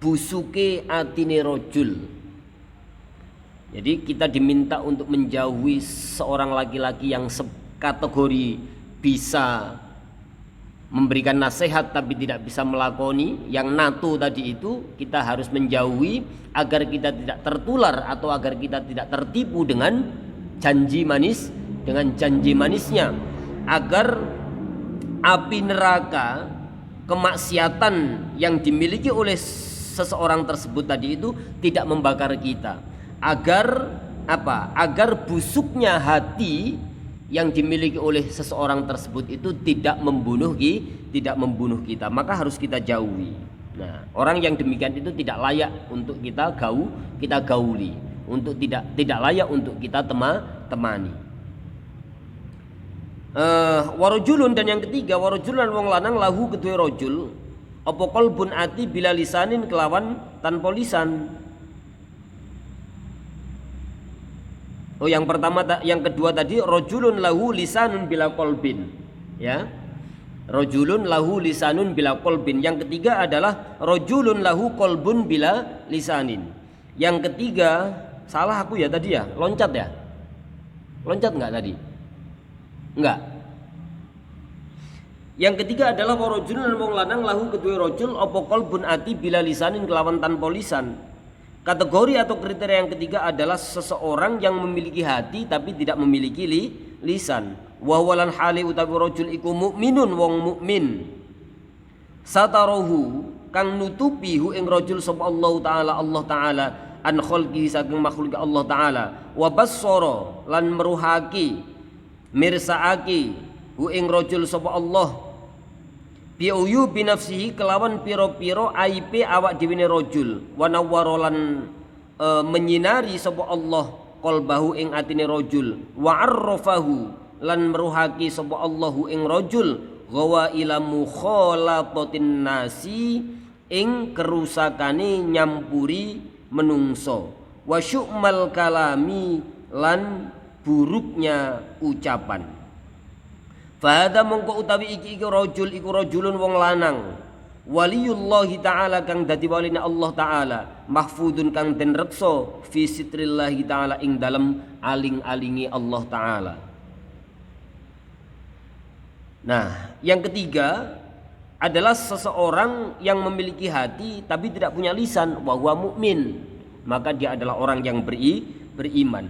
busuke atine rajul. Jadi kita diminta untuk menjauhi seorang laki-laki yang kategori bisa memberikan nasihat tapi tidak bisa melakoni, yang natu tadi itu kita harus menjauhi agar kita tidak tertular atau agar kita tidak tertipu dengan janji manisnya, agar api neraka kemaksiatan yang dimiliki oleh seseorang tersebut tadi itu tidak membakar kita. Agar apa? Agar busuknya hati yang dimiliki oleh seseorang tersebut itu tidak membunuh kita, maka harus kita jauhi. Nah, orang yang demikian itu tidak layak untuk kita gauli, untuk tidak layak untuk kita temani. Warujulun, dan yang ketiga warujulun wong lanang lahu kedue rojul apa qalbun ati bila lisanin kelawan tanpa lisan. Oh, yang pertama, yang kedua tadi rojulun lahu lisanun bila qalbin, ya. Rojulun lahu lisanun bila qalbin. Yang ketiga adalah rojulun lahu qalbun bila lisanin. Yang ketiga, salah aku ya tadi ya, loncat ya. Loncat enggak tadi? Enggak. Yang ketiga adalah warojulun wong lanang lahu kedua rojul apa qalbun ati bila lisanin kelawan tanpa lisan. Kategori atau kriteria yang ketiga adalah seseorang yang memiliki hati tapi tidak memiliki lisan. Wa walan hali utawi rajul iku mukminun wong mukmin. Satarahu kang nutupi hu ing rajul sapa Allah taala an khalqi saking makhluk Allah taala. Wa bassara lan meruhaki mirsaaki hu ing rajul sapa Allah bi uyubi nafsihi kelawan piro-piro aibe awak dhewe rajul wa nawwarolan menyinari sapa Allah qalbahu ing atine rajul wa arrafahu lan meruhaki sapa Allahu ing rajul ghawa ila mukhalatatin nasi ing kerusakane nyampuri menungso wa syu'mal kalami lan buruknya ucapan. Fahada mongko utawi iki rajul iku rajulun wong lanang waliyullah taala kang dadi waline Allah taala mahfudun kang den reksa fi sitrillah taala ing dalem aling-alingi Allah taala. Nah, yang ketiga adalah seseorang yang memiliki hati tapi tidak punya lisan, wa huwa mukmin, maka dia adalah orang yang beriman.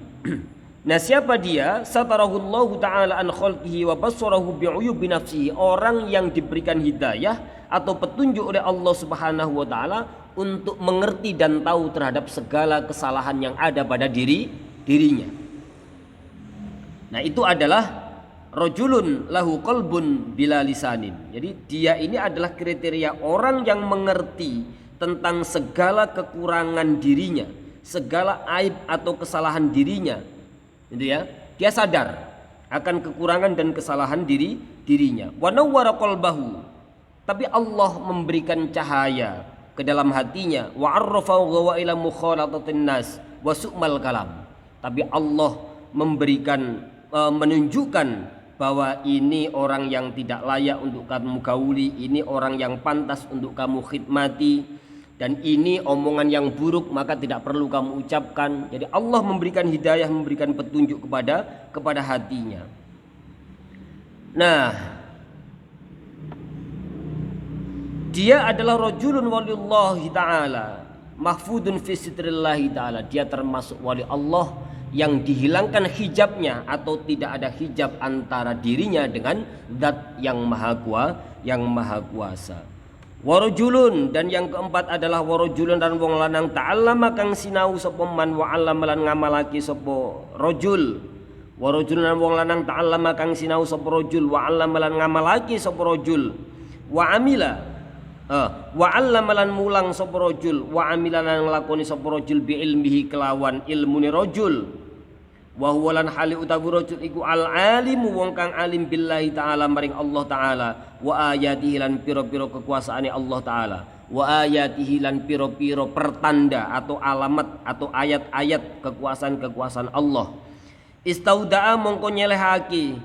Nah, siapa dia? Satarahullahu ta'ala an khalqihi wa bassarahu bi'uyubi nafsihi. Orang yang diberikan hidayah atau petunjuk oleh Allah Subhanahu wa taala untuk mengerti dan tahu terhadap segala kesalahan yang ada pada dirinya. Nah, itu adalah rajulun lahu qalbun bila lisanin. Jadi dia ini adalah kriteria orang yang mengerti tentang segala kekurangan dirinya, segala aib atau kesalahan dirinya. Itu ya, dia sadar akan kekurangan dan kesalahan dirinya. Wa nawwara qalbahu, tapi Allah memberikan cahaya ke dalam hatinya. Wa arrafa wa ila mukhalatatin nas wa su'mal kalam, tapi Allah memberikan menunjukkan bahwa ini orang yang tidak layak untuk kamu gauli, ini orang yang pantas untuk kamu khidmati, dan ini omongan yang buruk maka tidak perlu kamu ucapkan. Jadi Allah memberikan hidayah, memberikan petunjuk kepada hatinya. Nah, dia adalah rajulun walillahi ta'ala mahfudun fi sitrillahi ta'ala. Dia termasuk wali Allah yang dihilangkan hijabnya atau tidak ada hijab antara dirinya dengan zat yang maha kuasa. Warajulun, dan yang keempat adalah warajulun dan wong lanang ta'allama kang sinau sapa man wa 'allama lan ngamalake sapa rajul. Warajulun dan wong lanang ta'allama kang sinau sapa rajul wa 'allama lan ngamalake sapa rajul. Wa 'allama lan mulang sapa rajul wa 'amila lan nglakoni sapa rajul bi ilmihi kelawan ilmune rajul. Wa huwa lan hali utawi rajul iku al alimu wong kang alim billahi taala maring Allah taala wa ayatihi lan pira-pira kekuasaane Allah taala wa ayatihi lan pira-pira pertanda atau alamat atau ayat-ayat kekuasaan Allah. Istauda'a mongko nyelehake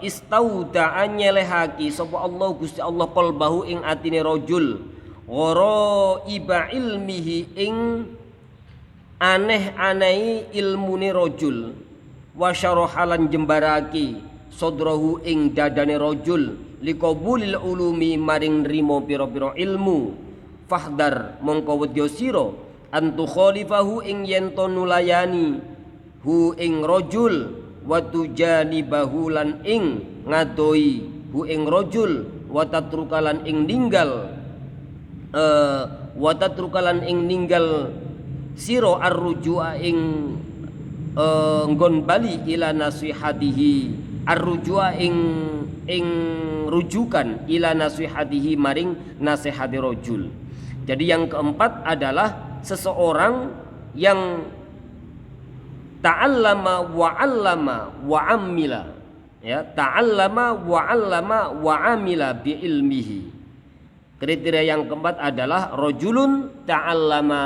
istauda'a nyelehake sapa Allah Gusti Allah qalbahu ing atine rajul ghara iba ilmihi ing aneh-aneh ilmune rajul wa syarahalan jembaraki sodrahu ing dadane rajul liqabulil ulumi maring nrimo pira-pira ilmu. Fahdar mongko wedya sira antu khalifahu ing yen to nulayani hu ing rajul wa tujanibahu lan ing ngadoi hu ing rajul wa tatrukalan ing ninggal siro arrujua ing nggon bali ila nasihatihi arrujua ing rujukan ila nasihatihi maring nasihati rajul. Jadi yang keempat adalah seseorang yang ta'allama wa 'allama wa 'amila, ya, ta'allama wa 'allama wa 'amila bi ilmihi. Kriteria yang keempat adalah rajulun ta'allama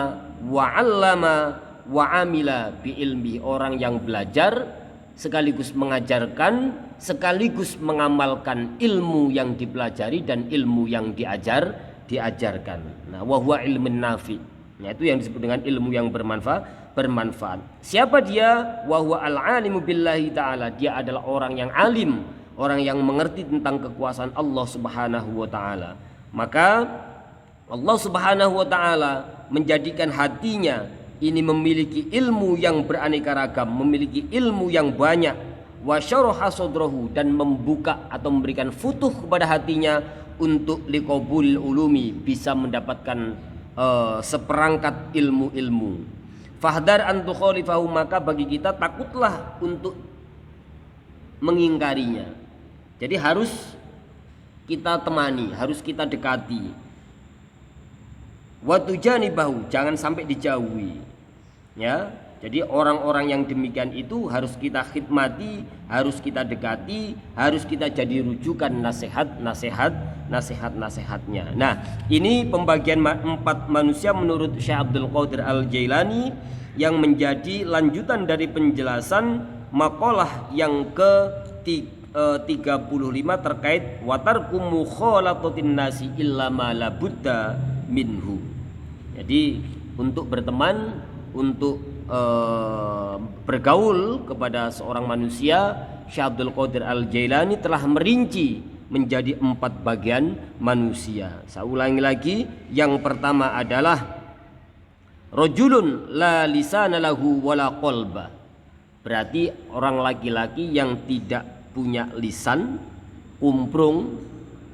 wa 'allama wa 'amila bi ilmi, orang yang belajar sekaligus mengajarkan sekaligus mengamalkan ilmu yang dipelajari dan ilmu yang diajarkan. Nah, wa huwa ilmun nafi. Nah, itu yang disebut dengan ilmu yang bermanfaat. Siapa dia? Wa huwa al-alimu billahi taala. Dia adalah orang yang alim, orang yang mengerti tentang kekuasaan Allah Subhanahu wa taala. Maka Allah Subhanahu wa taala menjadikan hatinya ini memiliki ilmu yang beraneka ragam, memiliki ilmu yang banyak, wa syaraha sadrahu, dan membuka atau memberikan futuh kepada hatinya untuk liqabul ulumi, bisa mendapatkan seperangkat ilmu-ilmu. Fahdar an tukhalifahu, maka bagi kita takutlah untuk mengingkarinya. Jadi harus kita temani, harus kita dekati. Wa tujanibahu, jangan sampai dijauhi. Ya, jadi orang-orang yang demikian itu harus kita khidmati, harus kita dekati, harus kita jadi rujukan nasihatnya. Nah, ini pembagian 4 manusia menurut Syekh Abdul Qadir Al-Jailani yang menjadi lanjutan dari penjelasan maqalah yang ke-35 terkait watarku mukhalatatin nasi illa ma la budda minhu. Jadi untuk berteman, untuk bergaul kepada seorang manusia, Syekh Abdul Qadir Al-Jailani telah merinci menjadi 4 bagian manusia. Saya ulangi lagi, yang pertama adalah rajulun la lisana lahu wala qalba. Berarti orang laki-laki yang tidak punya lisan, umprung,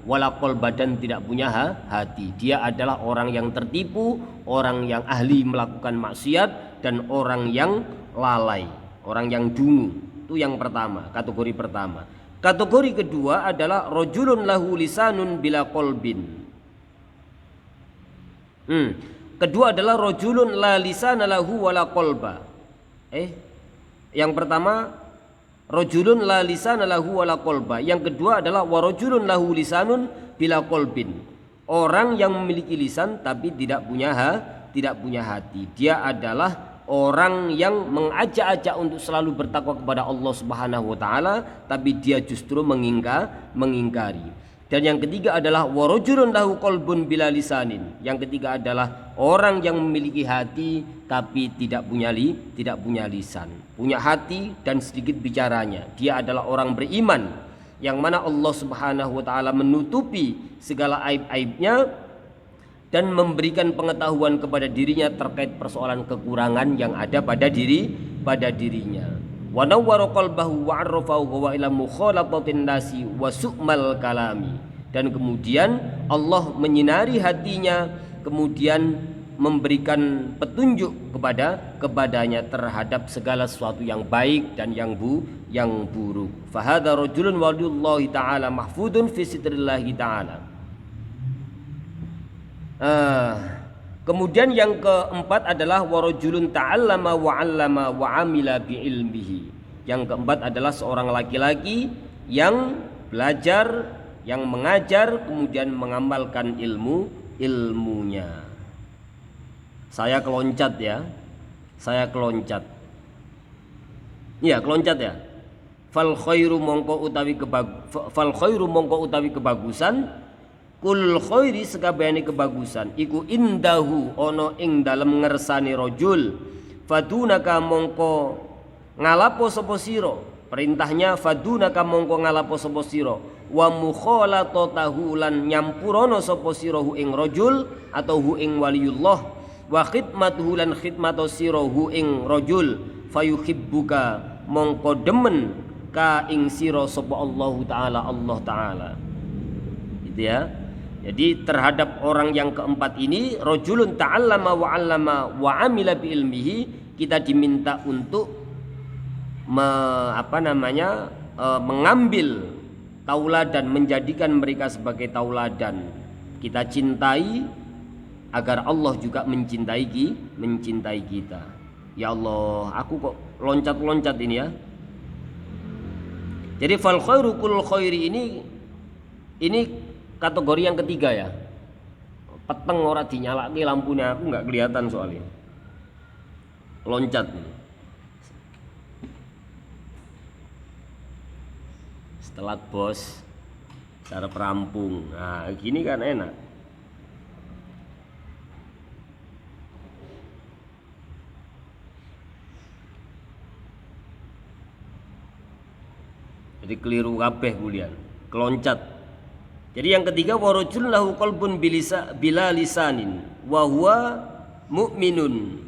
wala qalba, dan tidak punya hati. Dia adalah orang yang tertipu, orang yang ahli melakukan maksiat, dan orang yang lalai, orang yang dungu. Itu yang pertama, kategori pertama. Kategori kedua adalah rajulun lahu lisanun bila qalbin. Kedua adalah rajulun la lisana lahu wala qalba. Yang pertama rajulun la lisana lahu wala qalba. Yang kedua adalah wa rajulun lahu lisanun bila qalbin. Orang yang memiliki lisan tapi tidak punya hati. Dia adalah orang yang mengajak-ajak untuk selalu bertakwa kepada Allah Subhanahu wa taala, tapi dia justru mengingkari. Dan yang ketiga adalah wa rajulun lahu qalbun bila lisanin. Yang ketiga adalah orang yang memiliki hati tapi tidak punya lisan. Punya hati dan sedikit bicaranya. Dia adalah orang beriman yang mana Allah Subhanahu wa taala menutupi segala aib-aibnya, dan memberikan pengetahuan kepada dirinya terkait persoalan kekurangan yang ada pada dirinya. Wa nawwara qalbahu wa 'arrafahu wa ila mukhalatatin nasi wa su'mal kalami. Dan kemudian Allah menyinari hatinya, kemudian memberikan petunjuk kepadanya terhadap segala sesuatu yang baik dan yang buruk. Fa hadza rajulun waliyullahi ta'ala mahfudun fi sitrillahi ta'ala. Kemudian yang keempat adalah warajulun ta'allama wa 'allama wa 'amila bi ilmihi. Yang keempat adalah seorang laki-laki yang belajar, yang mengajar, kemudian mengamalkan ilmunya. Saya keloncat ya. Iya, keloncat ya. Fal khairu mongko utawi kebagusan. Kul khairi sekabehane kebagusan iku indahu ono ing dalem ngersani rajul. Fadunaka mongko ngalapo sapa sira. Perintahnya fadunaka mongko ngalapo sapa sira. Wa mukhalatatahu lan nyampurono sapa sira hu ing rajul atau hu ing waliyullah. Wa khidmatuhu lan khidmatu sira hu ing rajul. Fayuhibbuka mongko demen ka ing sira sapa Allah Ta'ala. Gitu ya. Jadi terhadap orang yang keempat ini, rajulun ta'allama wa 'allama wa 'amila bi ilmihi, kita diminta untuk mengambil tauladan, menjadikan mereka sebagai tauladan. Kita cintai agar Allah juga mencintai kita. Ya Allah, aku kok loncat-loncat ini ya. Jadi fal khairu kul khairi ini kategori yang ketiga ya. Peteng ora dinyalake lampunya, aku nggak kelihatan soalnya. Loncat. Setelah bos, cara perampung. Nah, gini kan enak. Jadi keliru kabeh kuliah. Keloncat. Jadi yang ketiga warajul lahu qalbun bila lisanin wa huwa mu'minun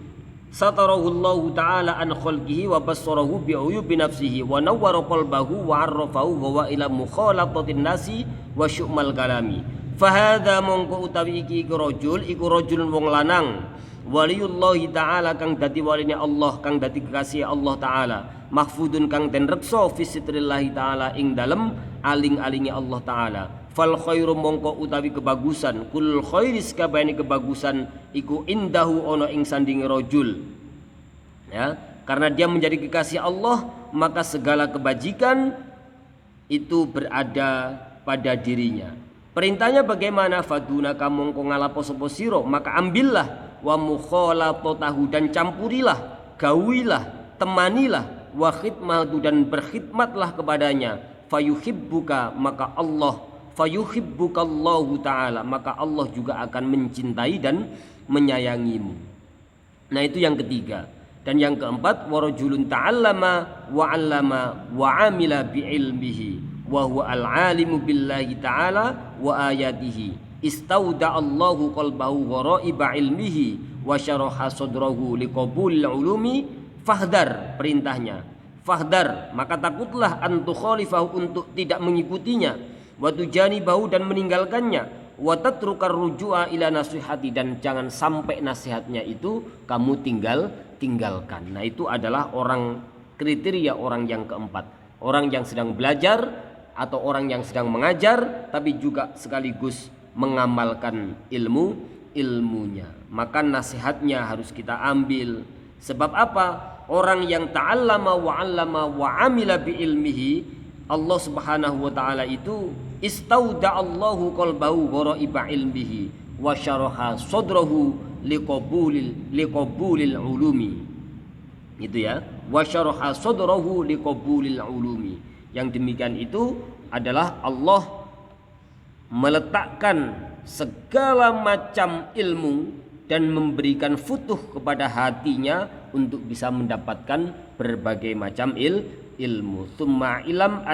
satarahu Allah ta'ala an khalqihi wa bassarahu bi uyubi nafsihi wa nawwara qalbahu wa 'arrafahu wa ila mukhalatatin nasi wa syu'mal kalami. Fa hadza mongko utawi iki iku rajulun wong lanang waliyullahi ta'ala kang dadi waline Allah, kang dadi kekasih Allah Ta'ala, mahfudun kang den reksa fi sitrillahi ta'ala ing dalem aling-alingi Allah Ta'ala. Fal khairu mongko utawi kebagusan kul khairi sakabehane kebagusan iku indahu ono ing sandinge rajul. Ya, karena dia menjadi kekasih Allah, maka segala kebajikan itu berada pada dirinya. Perintahnya bagaimana? Fadunaka mongko ngalapo sapa sira, maka ambillah wa mukhalatotahu dan campurilah, gawilah, temanilah, wa khidmatu dan berkhidmatlah kepadanya. Fayuhibbuka maka Allah fayuhibbukallahu ta'ala, maka Allah juga akan mencintai dan menyayangimu. Nah, itu yang ketiga. Dan yang keempat warajulun ta'allama wa 'allama wa 'amila bi ilmihi wa huwa al-'alimu billahi ta'ala wa ayatihi istauda'allahu qalbahu ghara'iba ilmihi wa syaraha sadrahu liqabulil ulumi. Fahdar, perintahnya fahdar, maka takutlah antu khalifahu, untuk tidak mengikutinya, wa tujanibahu dan meninggalkannya, wa tatrukar rujua ila nasihati dan jangan sampai nasihatnya itu kamu tinggalkan. Nah, itu adalah kriteria orang yang keempat, orang yang sedang belajar atau orang yang sedang mengajar tapi juga sekaligus mengamalkan ilmunya. Maka nasihatnya harus kita ambil. Sebab apa? Orang yang ta'allama wa 'allama wa 'amila bi ilmihi, Allah Subhanahu wa taala itu istauda'allahu qalbahu ghara'iba ilmihi wa syaraha sadrahu liqabulil ulumi. Itu ya, wa syaraha sadrahu liqabulil ulumi. Yang demikian itu adalah Allah meletakkan segala macam ilmu dan memberikan futuh kepada hatinya untuk bisa mendapatkan berbagai macam ilmu. Tsumma ilam